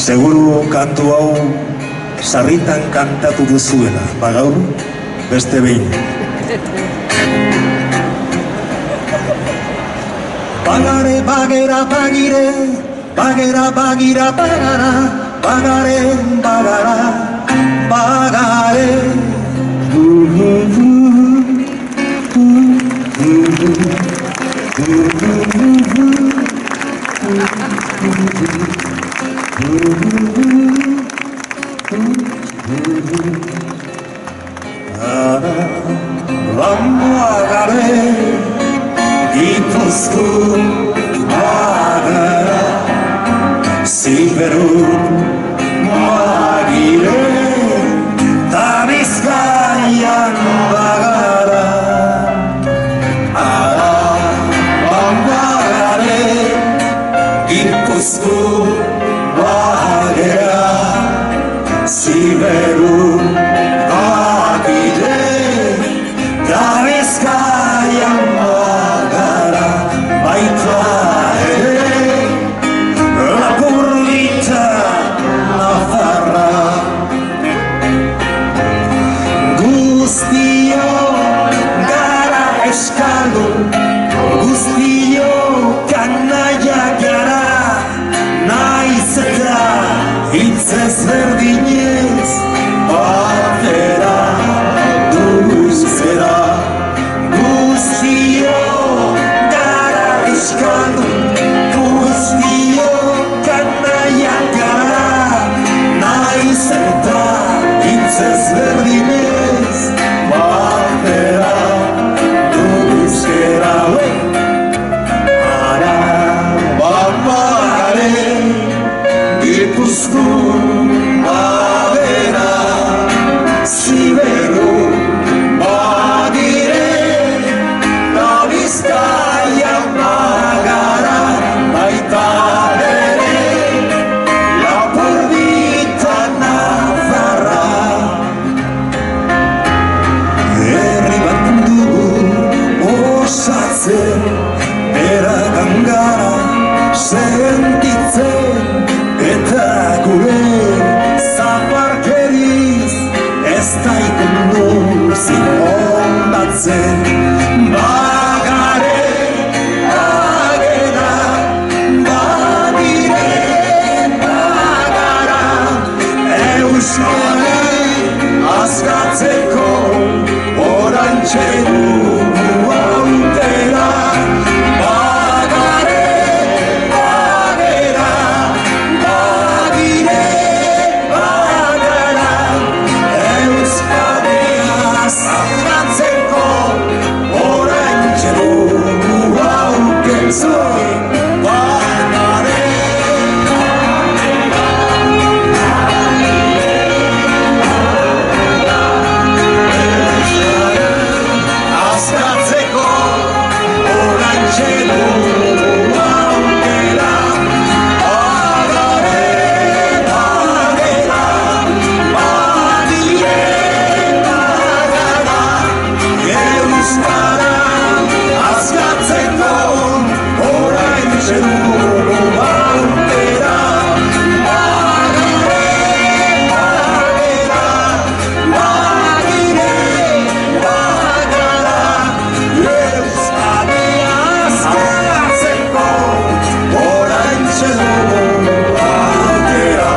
Seguru kantu hau sarritan kantatu duzuela, bagaur beste behin. Bagare, bagera, bagire, bagera, bagira, bagara, bagare, bagara, bagare. Bagare, Gipuzku, bagara, Siberu, bagire, ta Bizkaian bagara. Bagare, Gipuzku, bagera, Siberu, bagire, ta Bizkaian bagara. Baita ere, Lapurdita, Nafarra. Guztio gara eskaldun, guztio kanaia gara, naiz eta hitz ezberdinez batera duzera. Guztio gara eskaldun, guztio kanaia gara, naiz eta hitz ezberdinez batera duzera. Ara, bagare, Gipuzku, bagera, Siberu, bagire, ta Bizkaian bagara. Baita ere, Lapurdita, Nafarra. Herri bat dugu osatzen, eragan gara sentitzen, eta gure zaparkeriz ez da ikundu zinondatzen. Bagare, bagera, bagire, bagara, Euskari askatzeko orantxe dugu aukera. Bagare, bagera, bagire, bagara, Euskari askatzeko orantxe dugu aukera. Bagare, askatzeko orantxe dugu aukera. Bagare, bagera, bagire, bagara, Euskara askatzeko orantxe dugu aukera. Bagare, bagera, bagire, bagara, Euskadi askatzeko orantxe dugu aukera.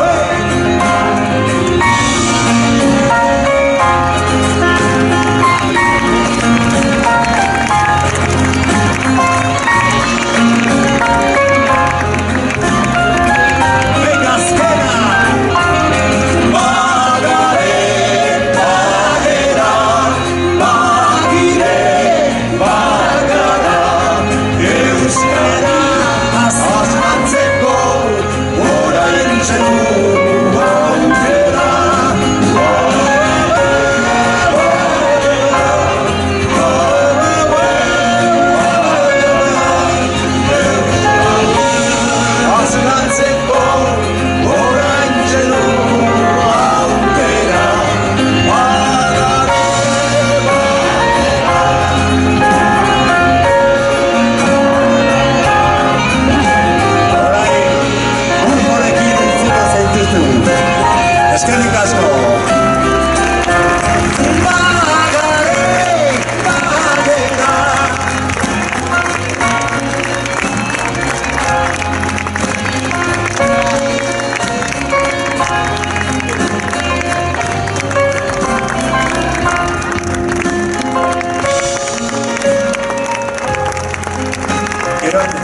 Grande.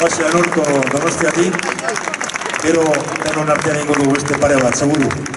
Oxe, Anurko Donostiatik, gero denon artean ingo dugu beste pare bat, seguru.